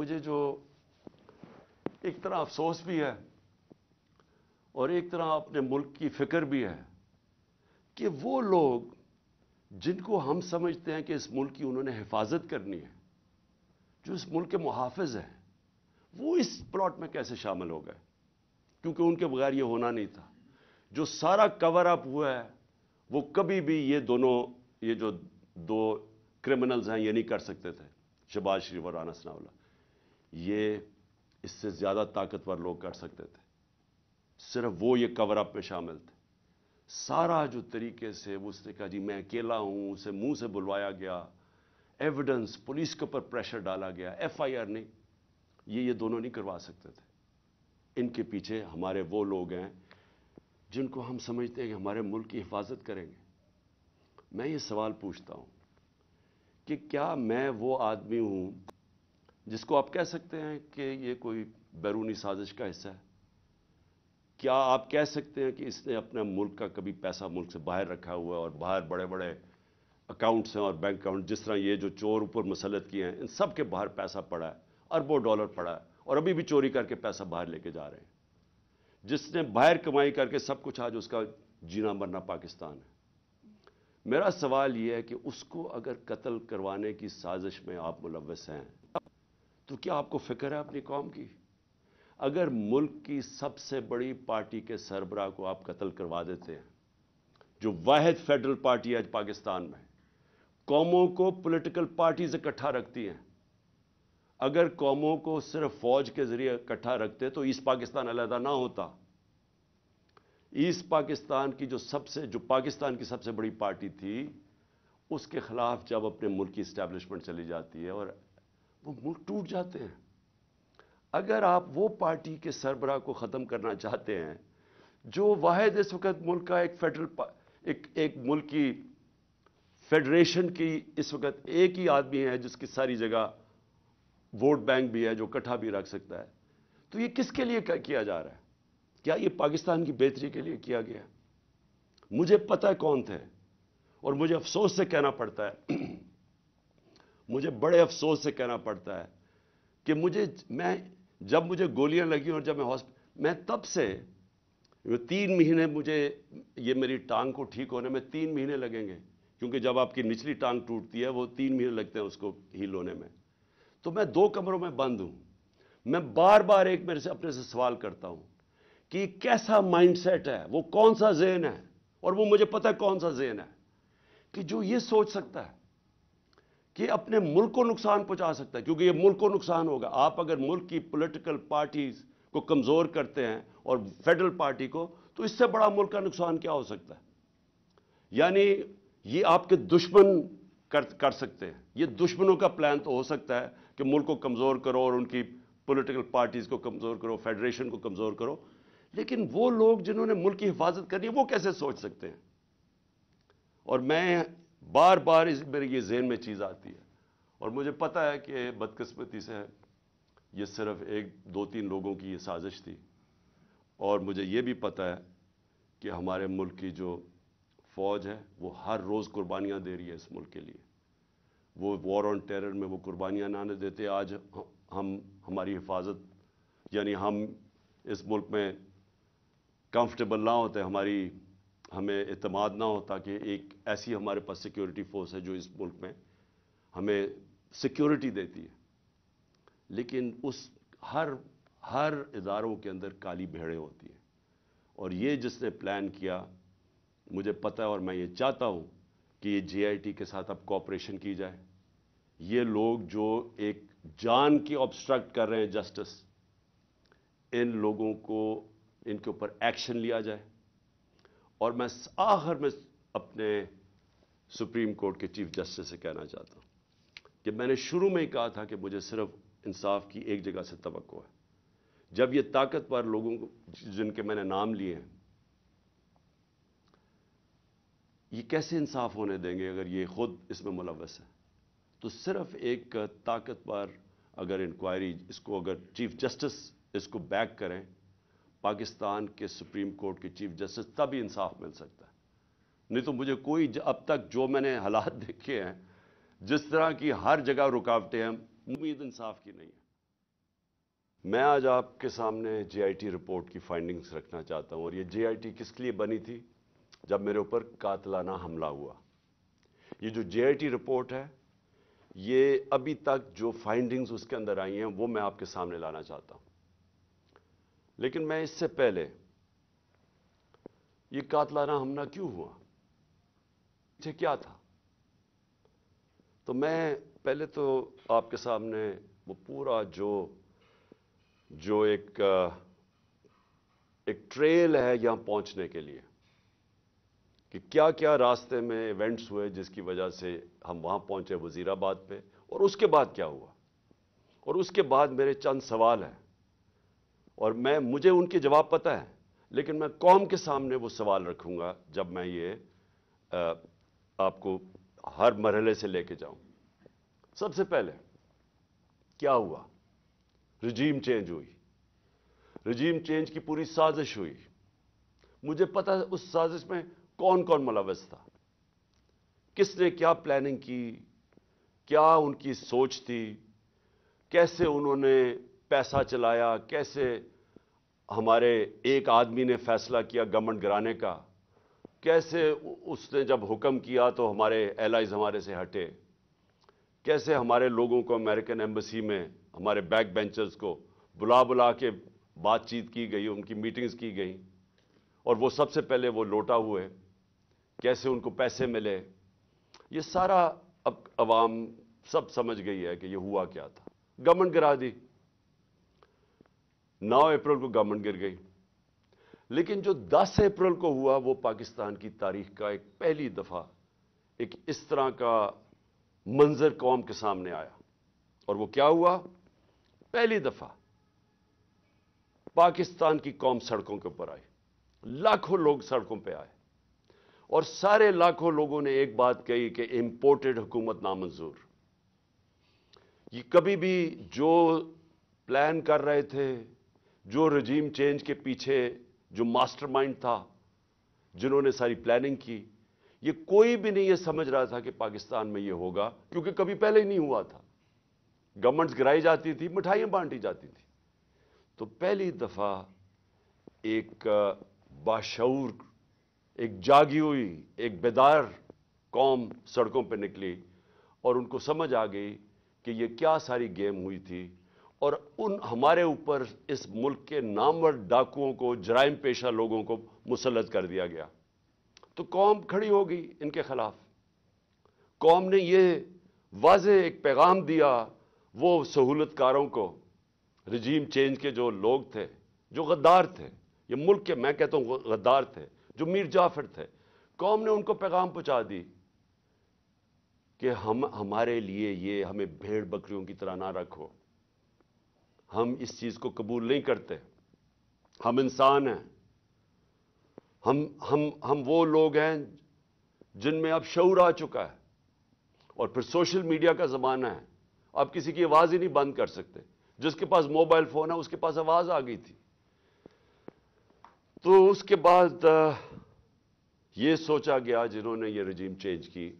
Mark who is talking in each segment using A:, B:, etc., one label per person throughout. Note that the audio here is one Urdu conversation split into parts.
A: مجھے جو ایک طرح افسوس بھی ہے اور ایک طرح اپنے ملک کی فکر بھی ہے کہ وہ لوگ جن کو ہم سمجھتے ہیں کہ اس ملک کی انہوں نے حفاظت کرنی ہے، جو اس ملک کے محافظ ہیں، وہ اس پلاٹ میں کیسے شامل ہو گئے؟ کیونکہ ان کے بغیر یہ ہونا نہیں تھا۔ جو سارا کور اپ ہوا ہے وہ کبھی بھی یہ جو دو کرمنلز ہیں یہ نہیں کر سکتے تھے، شہباز شریف اور رانا ثناء اللہ۔ یہ اس سے زیادہ طاقتور لوگ کر سکتے تھے، صرف وہ یہ کور اپ میں شامل تھے۔ سارا جو طریقے سے اس نے کہا جی میں اکیلا ہوں، اسے منہ سے بلوایا گیا، ایویڈنس پولیس کے اوپر پریشر ڈالا گیا، ایف آئی آر نہیں، یہ دونوں نہیں کروا سکتے تھے۔ ان کے پیچھے ہمارے وہ لوگ ہیں جن کو ہم سمجھتے ہیں کہ ہمارے ملک کی حفاظت کریں گے۔ میں یہ سوال پوچھتا ہوں کہ کیا میں وہ آدمی ہوں جس کو آپ کہہ سکتے ہیں کہ یہ کوئی بیرونی سازش کا حصہ ہے؟ کیا آپ کہہ سکتے ہیں کہ اس نے اپنا ملک کا کبھی پیسہ ملک سے باہر رکھا ہوا ہے اور باہر بڑے بڑے اکاؤنٹس ہیں اور بینک اکاؤنٹ، جس طرح یہ جو چور اوپر مسلط کیے ہیں ان سب کے باہر پیسہ پڑا ہے، اربوں ڈالر پڑا ہے اور ابھی بھی چوری کر کے پیسہ باہر لے کے جا رہے ہیں؟ جس نے باہر کمائی کر کے سب کچھ، آج اس کا جینا مرنا پاکستان ہے۔ میرا سوال یہ ہے کہ اس کو اگر قتل کروانے کی سازش میں آپ ملوث ہیں تو کیا آپ کو فکر ہے اپنی قوم کی؟ اگر ملک کی سب سے بڑی پارٹی کے سربراہ کو آپ قتل کروا دیتے ہیں، جو واحد فیڈرل پارٹی ہے آج پاکستان میں، قوموں کو پولیٹیکل پارٹیز اکٹھا رکھتی ہیں، اگر قوموں کو صرف فوج کے ذریعے اکٹھا رکھتے تو ایسٹ پاکستان علیحدہ نہ ہوتا۔ ایسٹ پاکستان کی جو پاکستان کی سب سے بڑی پارٹی تھی، اس کے خلاف جب اپنے ملک کی اسٹیبلشمنٹ چلی جاتی ہے اور وہ ملک ٹوٹ جاتے ہیں۔ اگر آپ وہ پارٹی کے سربراہ کو ختم کرنا چاہتے ہیں جو واحد اس وقت ملک کا ایک ملک کی فیڈریشن کی اس وقت ایک ہی آدمی ہے جس کی ساری جگہ ووٹ بینک بھی ہے، جو اکٹھا بھی رکھ سکتا ہے، تو یہ کس کے لیے کیا جا رہا ہے؟ کیا یہ پاکستان کی بہتری کے لیے کیا گیا؟ مجھے پتہ ہے کون تھے، اور مجھے افسوس سے کہنا پڑتا ہے مجھے بڑے افسوس سے کہنا پڑتا ہے کہ جب مجھے گولیاں لگی اور جب میں تب سے 3 مہینے یہ میری ٹانگ کو ٹھیک ہونے میں 3 مہینے لگیں گے، کیونکہ جب آپ کی نچلی ٹانگ ٹوٹتی ہے وہ 3 مہینے لگتے ہیں اس کو ہیل ہونے میں۔ تو میں 2 کمروں میں بند ہوں۔ میں بار بار اپنے سے سوال کرتا ہوں کہ کیسا مائنڈ سیٹ ہے، وہ کون سا ذہن ہے، اور وہ مجھے پتہ ہے کون سا ذہن ہے کہ جو یہ سوچ سکتا ہے کہ اپنے ملک کو نقصان پہنچا سکتا ہے، کیونکہ یہ ملک کو نقصان ہوگا۔ آپ اگر ملک کی پولیٹیکل پارٹیز کو کمزور کرتے ہیں اور فیڈرل پارٹی کو، تو اس سے بڑا ملک کا نقصان کیا ہو سکتا ہے؟ یعنی یہ آپ کے دشمن کر سکتے ہیں۔ یہ دشمنوں کا پلان تو ہو سکتا ہے کہ ملک کو کمزور کرو اور ان کی پولیٹیکل پارٹیز کو کمزور کرو، فیڈریشن کو کمزور کرو، لیکن وہ لوگ جنہوں نے ملک کی حفاظت کرنی ہے وہ کیسے سوچ سکتے ہیں؟ اور میں بار بار میرے یہ ذہن میں چیز آتی ہے، اور مجھے پتہ ہے کہ بدقسمتی سے یہ صرف 1-2-3 لوگوں کی یہ سازش تھی، اور مجھے یہ بھی پتہ ہے کہ ہمارے ملک کی جو فوج ہے وہ ہر روز قربانیاں دے رہی ہے اس ملک کے لیے۔ وہ وار آن ٹیرر میں وہ قربانیاں نہ دیتے، آج ہماری حفاظت، یعنی ہم اس ملک میں کمفرٹیبل نہ ہوتے، ہمیں اعتماد نہ ہوتا کہ ایک ایسی ہمارے پاس سیکیورٹی فورس ہے جو اس ملک میں ہمیں سیکیورٹی دیتی ہے، لیکن ہر اداروں کے اندر کالی بھیڑیں ہوتی ہیں۔ اور یہ جس نے پلان کیا، مجھے پتہ ہے اور میں یہ چاہتا ہوں کہ یہ جے آئی ٹی کے ساتھ اب کوآپریشن کی جائے۔ یہ لوگ جو ایک جان کی آبسٹرکٹ کر رہے ہیں جسٹس، ان لوگوں کو ان کے اوپر ایکشن لیا جائے۔ اور میں آخر میں اپنے سپریم کورٹ کے چیف جسٹس سے کہنا چاہتا ہوں کہ میں نے شروع میں ہی کہا تھا کہ مجھے صرف انصاف کی ایک جگہ سے توقع ہے۔ جب یہ طاقتور لوگوں کو جن کے میں نے نام لیے ہیں، یہ کیسے انصاف ہونے دیں گے اگر یہ خود اس میں ملوث ہے؟ تو صرف ایک طاقتور اگر انکوائری، اس کو اگر چیف جسٹس اس کو بیک کریں، پاکستان کے سپریم کورٹ کے چیف جسٹس، تب ہی انصاف مل سکتا ہے۔ نہیں تو مجھے اب تک جو میں نے حالات دیکھے ہیں، جس طرح کی ہر جگہ رکاوٹیں ہیں، امید انصاف کی نہیں ہے۔ میں آج آپ کے سامنے جے آئی ٹی رپورٹ کی فائنڈنگز رکھنا چاہتا ہوں، اور یہ جے آئی ٹی کس لیے بنی تھی؟ جب میرے اوپر قاتلانہ حملہ ہوا. یہ جو جے آئی ٹی رپورٹ ہے، یہ ابھی تک جو فائنڈنگز اس کے اندر آئی ہیں وہ میں آپ کے سامنے لانا چاہتا ہوں. لیکن میں اس سے پہلے یہ قاتلانہ حملہ کیوں ہوا، یہ کیا تھا؟ تو میں پہلے تو آپ کے سامنے وہ پورا جو ایک ٹریل ہے یہاں پہنچنے کے لیے، کہ کیا کیا راستے میں ایونٹس ہوئے جس کی وجہ سے ہم وہاں پہنچے وزیر آباد پہ، اور اس کے بعد کیا ہوا، اور اس کے بعد میرے چند سوال ہیں، اور مجھے ان کے جواب پتہ ہے، لیکن میں قوم کے سامنے وہ سوال رکھوں گا جب میں یہ آپ کو ہر مرحلے سے لے کے جاؤں. سب سے پہلے کیا ہوا؟ رجیم چینج ہوئی. رجیم چینج کی پوری سازش ہوئی. مجھے پتا اس سازش میں کون کون ملوث تھا، کس نے کیا پلاننگ کی، کیا ان کی سوچ تھی، کیسے انہوں نے پیسہ چلایا، کیسے ہمارے ایک آدمی نے فیصلہ کیا گورنمنٹ گرانے کا، کیسے اس نے جب حکم کیا تو ہمارے ایلائز ہمارے سے ہٹے، کیسے ہمارے لوگوں کو امریکن ایمبیسی میں ہمارے بیک بینچرز کو بلا کے بات چیت کی گئی، ان کی میٹنگز کی گئیں، اور وہ سب سے پہلے وہ لوٹا ہوئے، کیسے ان کو پیسے ملے. یہ سارا اب عوام سب سمجھ گئی ہے کہ یہ ہوا کیا تھا. گورنمنٹ گرا دی. 9 اپریل کو گورنمنٹ گر گئی. لیکن جو 10 اپریل کو ہوا وہ پاکستان کی تاریخ کا ایک پہلی دفعہ ایک اس طرح کا منظر قوم کے سامنے آیا. اور وہ کیا ہوا؟ پہلی دفعہ پاکستان کی قوم سڑکوں کے اوپر آئی. لاکھوں لوگ سڑکوں پہ آئے، اور سارے لاکھوں لوگوں نے ایک بات کہی کہ امپورٹڈ حکومت نامنظور. یہ کبھی بھی جو پلان کر رہے تھے، جو رجیم چینج کے پیچھے جو ماسٹر مائنڈ تھا، جنہوں نے ساری پلاننگ کی، یہ کوئی بھی نہیں یہ سمجھ رہا تھا کہ پاکستان میں یہ ہوگا، کیونکہ کبھی پہلے ہی نہیں ہوا تھا. گورنمنٹس گرائی جاتی تھی، مٹھائیاں بانٹی جاتی تھی. تو پہلی دفعہ ایک باشعور، ایک جاگی ہوئی، ایک بیدار قوم سڑکوں پہ نکلی، اور ان کو سمجھ آ گئی کہ یہ کیا ساری گیم ہوئی تھی، اور ہمارے اوپر اس ملک کے نامور ڈاکوؤں کو، جرائم پیشہ لوگوں کو مسلط کر دیا گیا. تو قوم کھڑی ہو گئی ان کے خلاف. قوم نے یہ واضح ایک پیغام دیا وہ سہولت کاروں کو، رجیم چینج کے جو لوگ تھے، جو غدار تھے، یہ ملک کے میں کہتا ہوں غدار تھے، جو میر جعفر تھے. قوم نے ان کو پیغام پہنچا دی کہ ہمارے لیے یہ ہمیں بھیڑ بکریوں کی طرح نہ رکھو. ہم اس چیز کو قبول نہیں کرتے. ہم انسان ہیں. ہم وہ لوگ ہیں جن میں اب شعور آ چکا ہے، اور پھر سوشل میڈیا کا زمانہ ہے. آپ کسی کی آواز ہی نہیں بند کر سکتے. جس کے پاس موبائل فون ہے اس کے پاس آواز آ گئی تھی. تو اس کے بعد یہ سوچا گیا جنہوں نے یہ رجیم چینج کی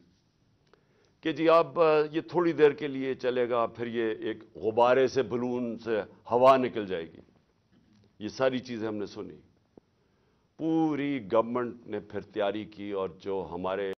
A: کہ جی اب یہ تھوڑی دیر کے لیے چلے گا، پھر یہ ایک غبارے سے، بلون سے ہوا نکل جائے گی. یہ ساری چیزیں ہم نے سنی. پوری گورنمنٹ نے پھر تیاری کی، اور جو ہمارے